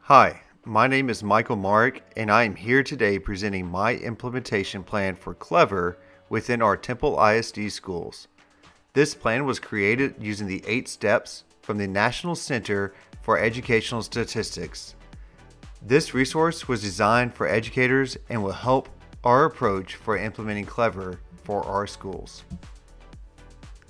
Hi, my name is Michael Mark, and I am here today presenting my implementation plan for Clever within our Temple ISD schools. This plan was created using the 8 steps from the National Center for Educational Statistics. This resource was designed for educators and will help our approach for implementing Clever for our schools.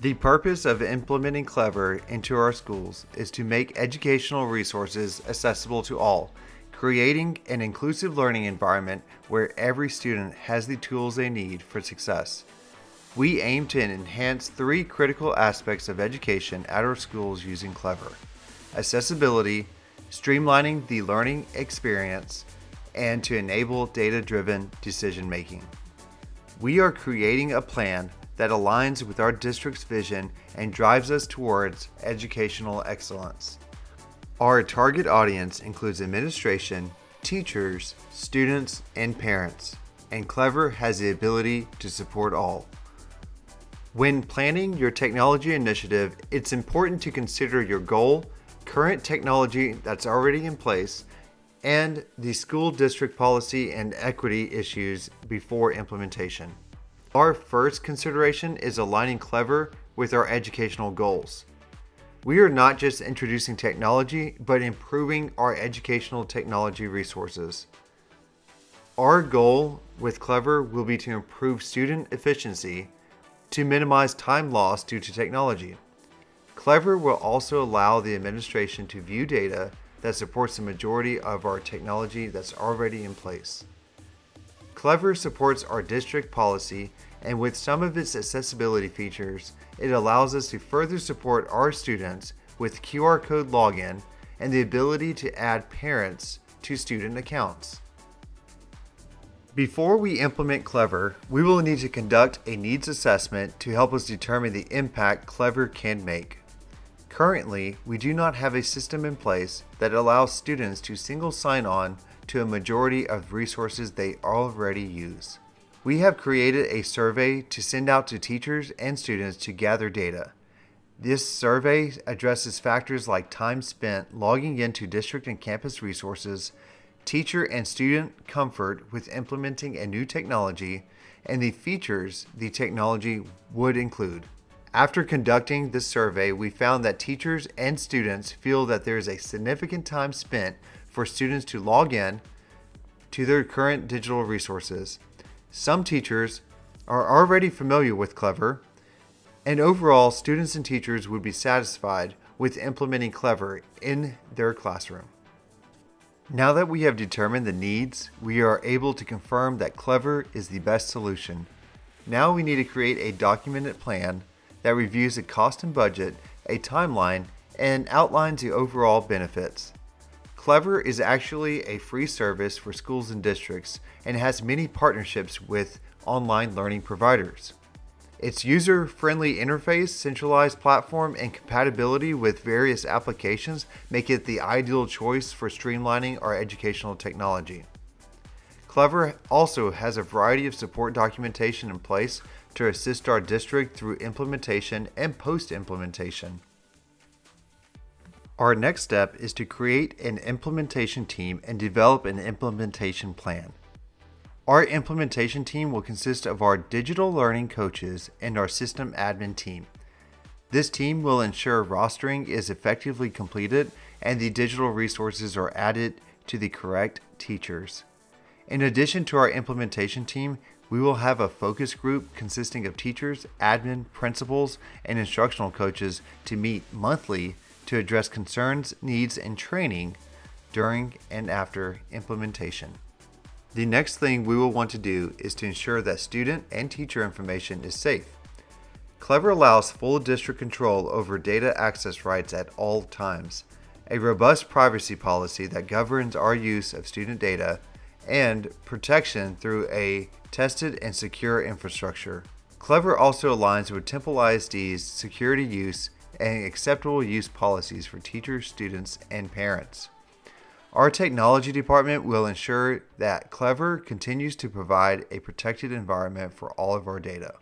The purpose of implementing Clever into our schools is to make educational resources accessible to all, creating an inclusive learning environment where every student has the tools they need for success. We aim to enhance 3 critical aspects of education at our schools using Clever: accessibility, streamlining the learning experience, and to enable data-driven decision-making. We are creating a plan that aligns with our district's vision and drives us towards educational excellence. Our target audience includes administration, teachers, students, and parents, and Clever has the ability to support all. When planning your technology initiative, it's important to consider your goal, current technology that's already in place, and the school district policy and equity issues before implementation. Our first consideration is aligning Clever with our educational goals. We are not just introducing technology, but improving our educational technology resources. Our goal with Clever will be to improve student efficiency, to minimize time lost due to technology. Clever will also allow the administration to view data that supports the majority of our technology that's already in place. Clever supports our district policy, and with some of its accessibility features, it allows us to further support our students with QR code login and the ability to add parents to student accounts. Before we implement Clever, we will need to conduct a needs assessment to help us determine the impact Clever can make. Currently, we do not have a system in place that allows students to single sign on to a majority of resources they already use. We have created a survey to send out to teachers and students to gather data. This survey addresses factors like time spent logging into district and campus resources, teacher and student comfort with implementing a new technology, and the features the technology would include. After conducting this survey, we found that teachers and students feel that there is a significant time spent for students to log in to their current digital resources. Some teachers are already familiar with Clever, and overall, students and teachers would be satisfied with implementing Clever in their classroom. Now that we have determined the needs, we are able to confirm that Clever is the best solution. Now we need to create a documented plan that reviews the cost and budget, a timeline, and outlines the overall benefits. Clever is actually a free service for schools and districts and has many partnerships with online learning providers. Its user-friendly interface, centralized platform, and compatibility with various applications make it the ideal choice for streamlining our educational technology. Clever also has a variety of support documentation in place to assist our district through implementation and post-implementation. Our next step is to create an implementation team and develop an implementation plan. Our implementation team will consist of our digital learning coaches and our system admin team. This team will ensure rostering is effectively completed and the digital resources are added to the correct teachers. In addition to our implementation team, we will have a focus group consisting of teachers, admin, principals, and instructional coaches to meet monthly to address concerns, needs, and training during and after implementation. The next thing we will want to do is to ensure that student and teacher information is safe. Clever allows full district control over data access rights at all times, a robust privacy policy that governs our use of student data, and protection through a tested and secure infrastructure. Clever also aligns with Temple ISD's security use and acceptable use policies for teachers, students, and parents. Our technology department will ensure that Clever continues to provide a protected environment for all of our data.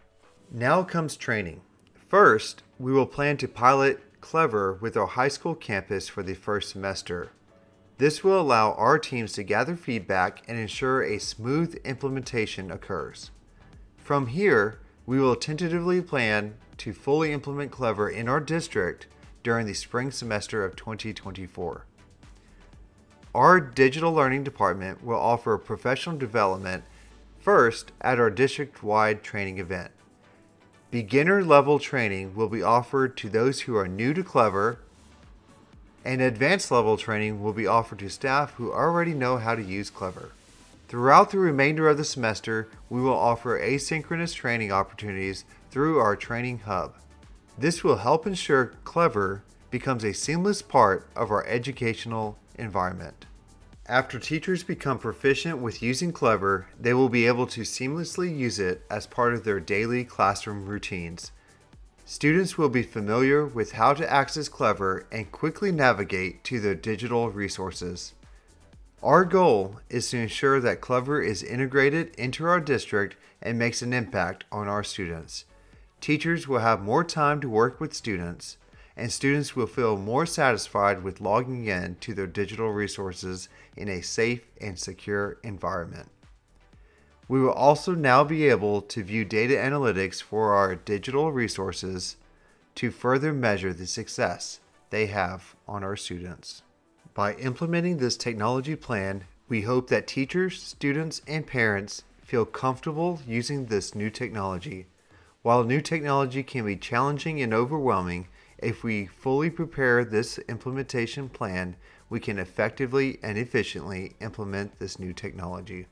Now comes training. First, we will plan to pilot Clever with our high school campus for the first semester. This will allow our teams to gather feedback and ensure a smooth implementation occurs. From here, we will tentatively plan to fully implement Clever in our district during the spring semester of 2024. Our digital learning department will offer professional development first at our district-wide training event. Beginner level training will be offered to those who are new to Clever, and advanced level training will be offered to staff who already know how to use Clever. Throughout the remainder of the semester, we will offer asynchronous training opportunities through our training hub. This will help ensure Clever becomes a seamless part of our educational environment. After teachers become proficient with using Clever, they will be able to seamlessly use it as part of their daily classroom routines. Students will be familiar with how to access Clever and quickly navigate to their digital resources. Our goal is to ensure that Clever is integrated into our district and makes an impact on our students. Teachers will have more time to work with students, and students will feel more satisfied with logging in to their digital resources in a safe and secure environment. We will also now be able to view data analytics for our digital resources to further measure the success they have on our students. By implementing this technology plan, we hope that teachers, students, and parents feel comfortable using this new technology. While new technology can be challenging and overwhelming, if we fully prepare this implementation plan, we can effectively and efficiently implement this new technology.